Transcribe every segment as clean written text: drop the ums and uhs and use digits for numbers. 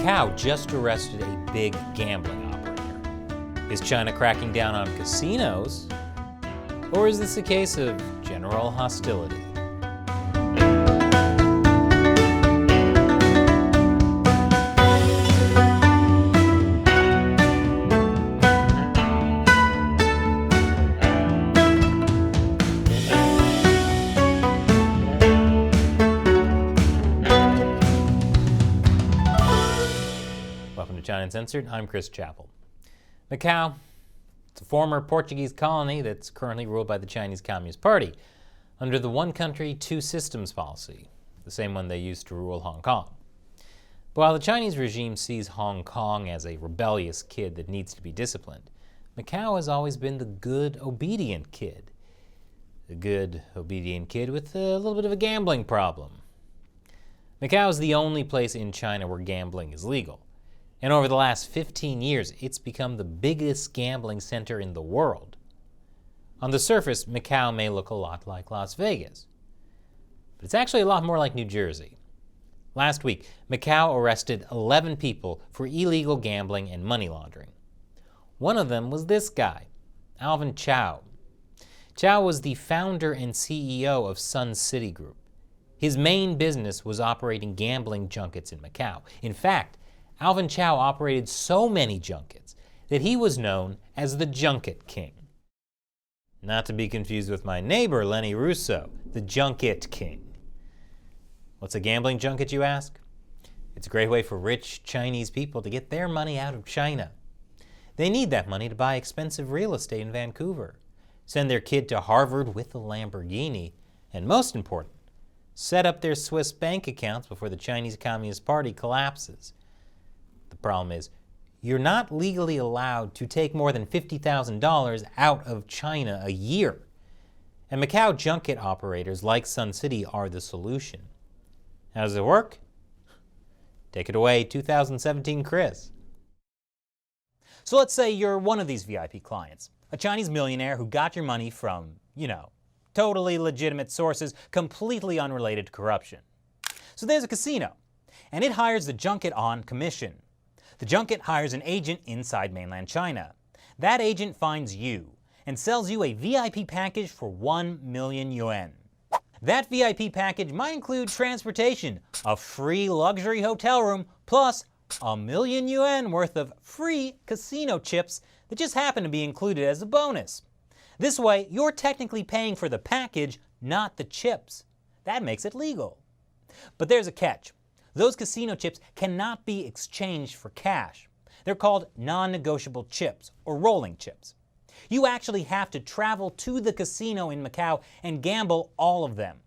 Macau just arrested a big gambling operator. Is China cracking down on casinos? Or is this a case of general hostility? Chine Uncensored. I'm Chris Chappell. Macau, it's a former Portuguese colony that's currently ruled by the Chinese Communist Party under the one country, two systems policy, the same one they used to rule Hong Kong. But while the Chinese regime sees Hong Kong as a rebellious kid that needs to be disciplined, Macau has always been the good, obedient kid. The good, obedient kid with a little bit of a gambling problem. Macau is the only place in China where gambling is legal. And over the last 15 years, it's become the biggest gambling center in the world. On the surface, Macau may look a lot like Las Vegas, but it's actually a lot more like New Jersey. Last week, Macau arrested 11 people for illegal gambling and money laundering. One of them was this guy, Alvin Chau. Chau was the founder and CEO of Sun City Group. His main business was operating gambling junkets in Macau. In fact, Alvin Chau operated so many junkets that he was known as the Junket King. Not to be confused with my neighbor, Lenny Russo, the Junket King. What's a gambling junket, you ask? It's a great way for rich Chinese people to get their money out of China. They need that money to buy expensive real estate in Vancouver, send their kid to Harvard with a Lamborghini, and most important, set up their Swiss bank accounts before the Chinese Communist Party collapses. The problem is, you're not legally allowed to take more than $50,000 out of China a year. And Macau junket operators like Sun City are the solution. How does it work? Take it away, 2017 Chris. So let's say you're one of these VIP clients, a Chinese millionaire who got your money from, totally legitimate sources, completely unrelated to corruption. So there's a casino, and it hires the junket on commission. The junket hires an agent inside mainland China. That agent finds you and sells you a VIP package for 1 million yuan. That VIP package might include transportation, a free luxury hotel room, plus 1 million yuan worth of free casino chips that just happen to be included as a bonus. This way, you're technically paying for the package, not the chips. That makes it legal. But there's a catch. Those casino chips cannot be exchanged for cash. They're called non-negotiable chips, or rolling chips. You actually have to travel to the casino in Macau and gamble all of them.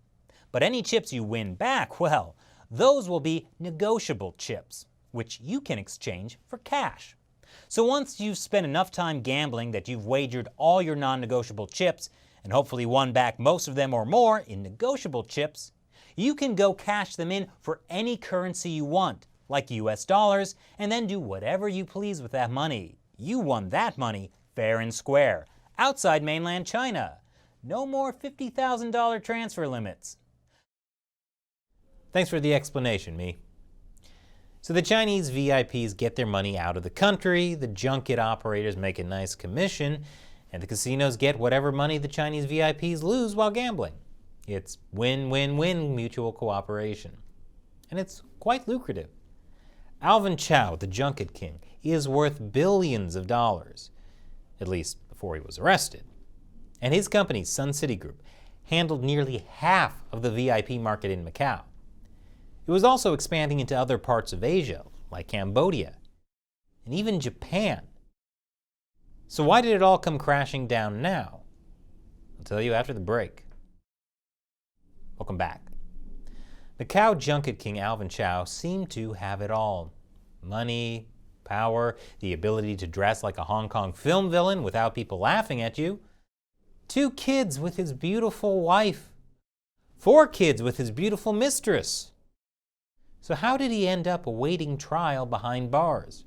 But any chips you win back, well, those will be negotiable chips, which you can exchange for cash. So once you've spent enough time gambling that you've wagered all your non-negotiable chips, and hopefully won back most of them or more in negotiable chips, you can go cash them in for any currency you want, like US dollars, and then do whatever you please with that money. You won that money fair and square, outside mainland China. No more $50,000 transfer limits. Thanks for the explanation, Me. So the Chinese VIPs get their money out of the country, the junket operators make a nice commission, and the casinos get whatever money the Chinese VIPs lose while gambling. It's win-win-win mutual cooperation. And it's quite lucrative. Alvin Chau, the Junket King, is worth billions of dollars, at least before he was arrested. And his company, Sun City Group, handled nearly half of the VIP market in Macau. It was also expanding into other parts of Asia, like Cambodia, and even Japan. So why did it all come crashing down now? I'll tell you after the break. Welcome back. Macau Junket King Alvin Chau seemed to have it all. Money, power, the ability to dress like a Hong Kong film villain without people laughing at you. 2 kids with his beautiful wife. 4 kids with his beautiful mistress. So how did he end up awaiting trial behind bars?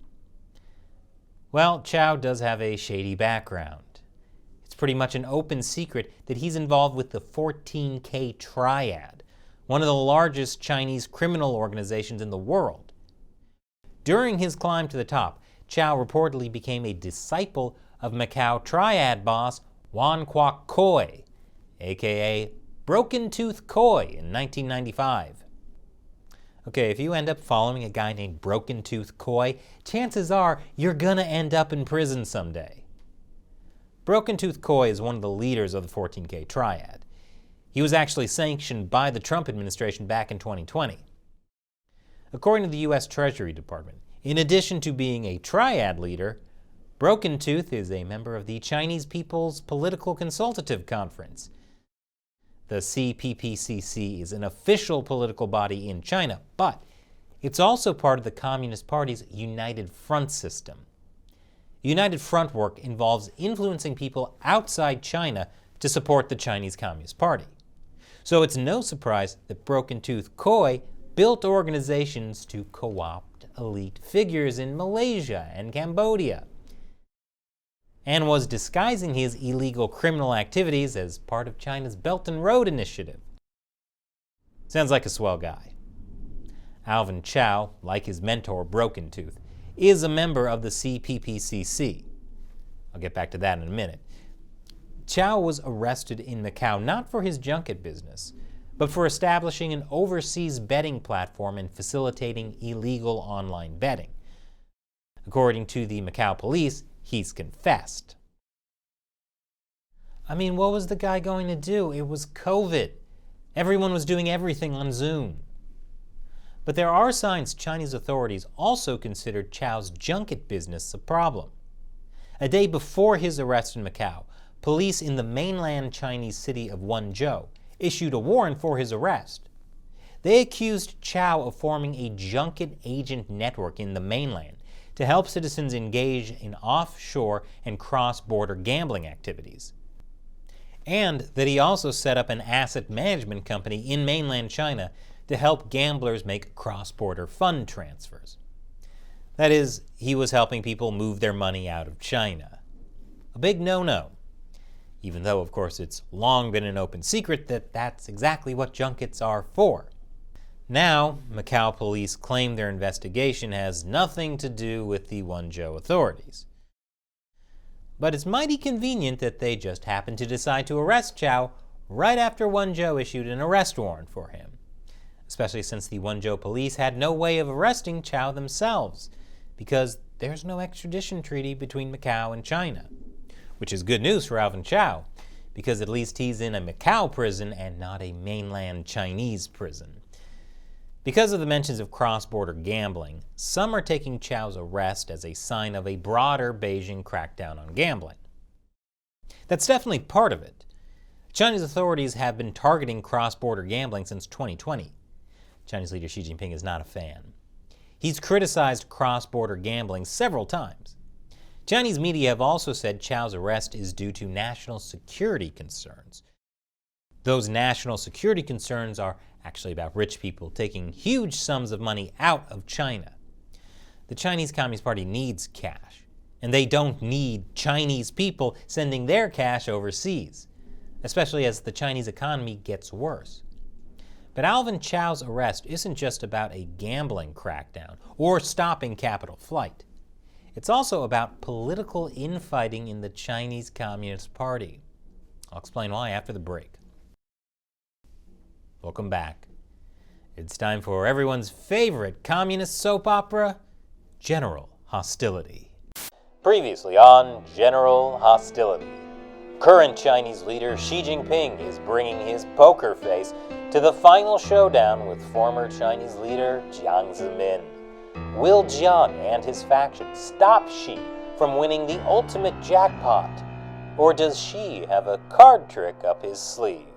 Well, Chau does have a shady background. It's pretty much an open secret that he's involved with the 14K Triad, one of the largest Chinese criminal organizations in the world. During his climb to the top, Chau reportedly became a disciple of Macau triad boss Wan Kwok Khoi, aka Broken Tooth Khoi, in 1995. Okay, if you end up following a guy named Broken Tooth Khoi, chances are you're gonna end up in prison someday. Broken Tooth Khoi is one of the leaders of the 14K triad. He was actually sanctioned by the Trump administration back in 2020. According to the U.S. Treasury Department, in addition to being a triad leader, Broken Tooth is a member of the Chinese People's Political Consultative Conference. The CPPCC is an official political body in China, but it's also part of the Communist Party's United Front system. United Front work involves influencing people outside China to support the Chinese Communist Party. So it's no surprise that Broken Tooth Khoi built organizations to co-opt elite figures in Malaysia and Cambodia, and was disguising his illegal criminal activities as part of China's Belt and Road Initiative. Sounds like a swell guy. Alvin Chau, like his mentor Broken Tooth, is a member of the CPPCC. I'll get back to that in a minute. Chau was arrested in Macau not for his junket business, but for establishing an overseas betting platform and facilitating illegal online betting. According to the Macau police, he's confessed. I mean, what was the guy going to do? It was COVID. Everyone was doing everything on Zoom. But there are signs Chinese authorities also considered Chau's junket business a problem. A day before his arrest in Macau, police in the mainland Chinese city of Wenzhou issued a warrant for his arrest. They accused Chau of forming a junket agent network in the mainland to help citizens engage in offshore and cross-border gambling activities, and that he also set up an asset management company in mainland China to help gamblers make cross-border fund transfers. That is, he was helping people move their money out of China. A big no-no, even though, of course, it's long been an open secret that that's exactly what junkets are for. Now, Macau police claim their investigation has nothing to do with the Wenzhou authorities. But it's mighty convenient that they just happened to decide to arrest Chau right after Wenzhou issued an arrest warrant for him, especially since the Wenzhou police had no way of arresting Chau themselves, because there's no extradition treaty between Macau and China, which is good news for Alvin Chau, because at least he's in a Macau prison and not a mainland Chinese prison. Because of the mentions of cross-border gambling, some are taking Chau's arrest as a sign of a broader Beijing crackdown on gambling. That's definitely part of it. Chinese authorities have been targeting cross-border gambling since 2020. Chinese leader Xi Jinping is not a fan. He's criticized cross-border gambling several times. Chinese media have also said Chau's arrest is due to national security concerns. Those national security concerns are actually about rich people taking huge sums of money out of China. The Chinese Communist Party needs cash, and they don't need Chinese people sending their cash overseas, especially as the Chinese economy gets worse. But Alvin Chau's arrest isn't just about a gambling crackdown or stopping capital flight. It's also about political infighting in the Chinese Communist Party. I'll explain why after the break. Welcome back. It's time for everyone's favorite communist soap opera, General Hostility. Previously on General Hostility, current Chinese leader Xi Jinping is bringing his poker face to the final showdown with former Chinese leader Jiang Zemin. Will Jiang and his faction stop Xi from winning the ultimate jackpot? Or does Xi have a card trick up his sleeve?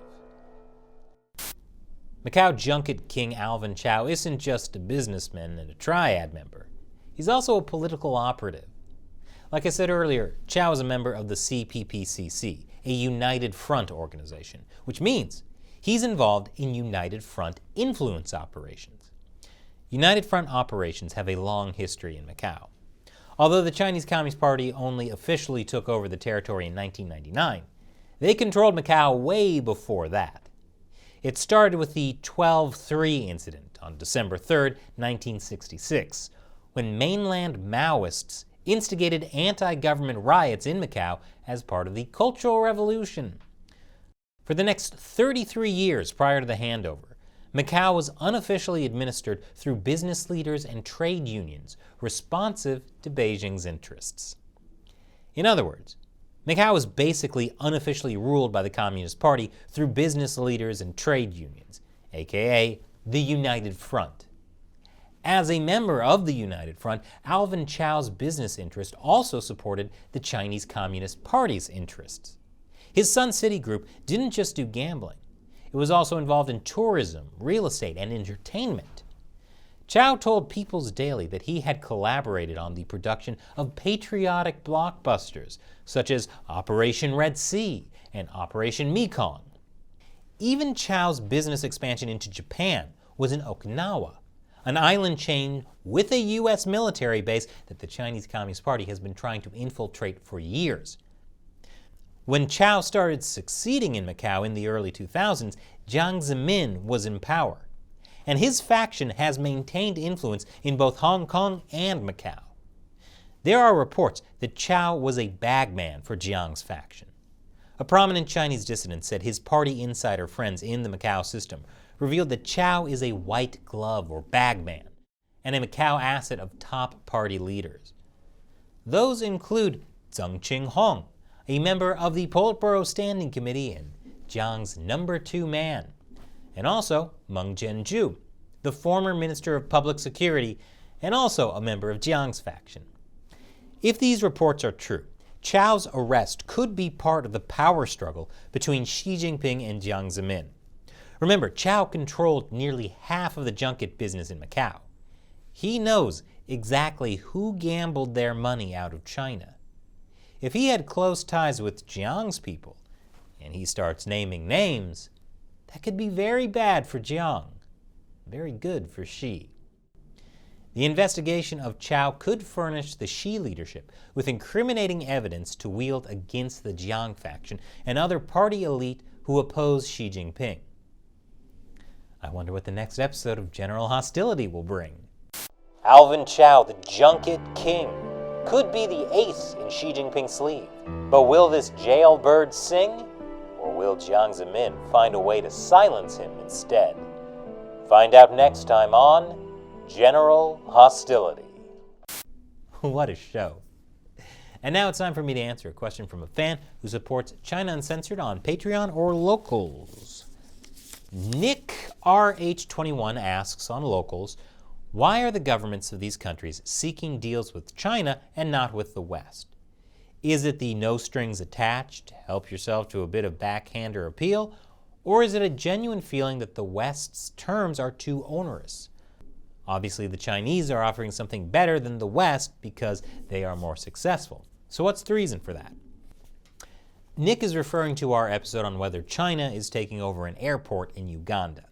Macau junket king Alvin Chau isn't just a businessman and a triad member. He's also a political operative. Like I said earlier, Chau is a member of the CPPCC, a United Front organization, which means he's involved in United Front influence operations. United Front operations have a long history in Macau. Although the Chinese Communist Party only officially took over the territory in 1999, they controlled Macau way before that. It started with the 12-3 incident on December 3, 1966, when mainland Maoists instigated anti-government riots in Macau as part of the Cultural Revolution. For the next 33 years prior to the handover, Macau was unofficially administered through business leaders and trade unions responsive to Beijing's interests. In other words, Macau was basically unofficially ruled by the Communist Party through business leaders and trade unions, aka the United Front. As a member of the United Front, Alvin Chau's business interest also supported the Chinese Communist Party's interests. His Sun City Group didn't just do gambling. It was also involved in tourism, real estate, and entertainment. Chau told People's Daily that he had collaborated on the production of patriotic blockbusters such as Operation Red Sea and Operation Mekong. Even Chau's business expansion into Japan was in Okinawa, an island chain with a U.S. military base that the Chinese Communist Party has been trying to infiltrate for years. When Chau started succeeding in Macau in the early 2000s, Jiang Zemin was in power, and his faction has maintained influence in both Hong Kong and Macau. There are reports that Chau was a bagman for Jiang's faction. A prominent Chinese dissident said his party insider friends in the Macau system revealed that Chau is a white glove or bagman and a Macau asset of top party leaders. Those include Zheng Qinghong, a member of the Politburo Standing Committee and Jiang's number 2 man, and also Meng Jianzhu, the former Minister of Public Security and also a member of Jiang's faction. If these reports are true, Chau's arrest could be part of the power struggle between Xi Jinping and Jiang Zemin. Remember, Chau controlled nearly half of the junket business in Macau. He knows exactly who gambled their money out of China. If he had close ties with Jiang's people, and he starts naming names, that could be very bad for Jiang, very good for Xi. The investigation of Chau could furnish the Xi leadership with incriminating evidence to wield against the Jiang faction and other party elite who oppose Xi Jinping. I wonder what the next episode of General Hostility will bring. Alvin Chau, the junket king, could be the ace in Xi Jinping's sleeve. But will this jailbird sing? Or will Jiang Zemin find a way to silence him instead? Find out next time on General Hostility. What a show. And now it's time for me to answer a question from a fan who supports China Uncensored on Patreon or Locals. Nick RH21 asks on Locals, why are the governments of these countries seeking deals with China and not with the West? Is it the no strings attached, help yourself to a bit of backhander appeal, or is it a genuine feeling that the West's terms are too onerous? Obviously, the Chinese are offering something better than the West because they are more successful. So what's the reason for that? Nick is referring to our episode on whether China is taking over an airport in Uganda.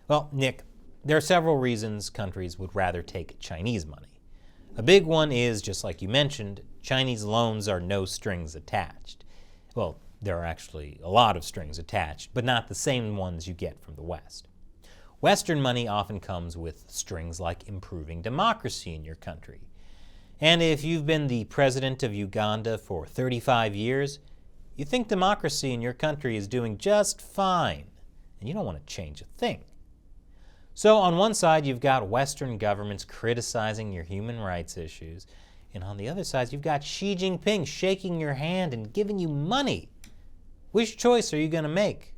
Well, Nick, there are several reasons countries would rather take Chinese money. A big one is, just like you mentioned, Chinese loans are no strings attached. Well, there are actually a lot of strings attached, but not the same ones you get from the West. Western money often comes with strings like improving democracy in your country. And if you've been the president of Uganda for 35 years, you think democracy in your country is doing just fine, and you don't want to change a thing. So on one side, you've got Western governments criticizing your human rights issues, and on the other side, you've got Xi Jinping shaking your hand and giving you money. Which choice are you going to make?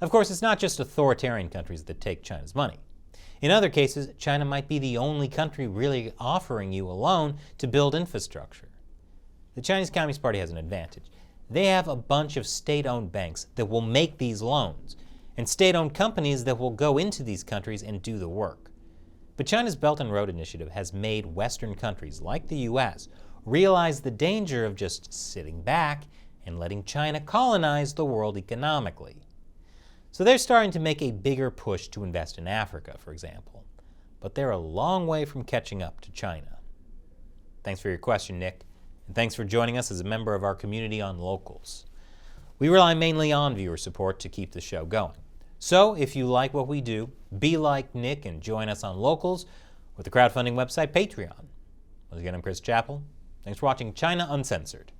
Of course, it's not just authoritarian countries that take China's money. In other cases, China might be the only country really offering you a loan to build infrastructure. The Chinese Communist Party has an advantage. They have a bunch of state-owned banks that will make these loans, and state-owned companies that will go into these countries and do the work. But China's Belt and Road Initiative has made Western countries, like the US, realize the danger of just sitting back and letting China colonize the world economically. So they're starting to make a bigger push to invest in Africa, for example. But they're a long way from catching up to China. Thanks for your question, Nick. And thanks for joining us as a member of our community on Locals. We rely mainly on viewer support to keep the show going. So if you like what we do, be like Nick and join us on Locals, with the crowdfunding website Patreon. Once again, I'm Chris Chappell. Thanks for watching China Uncensored.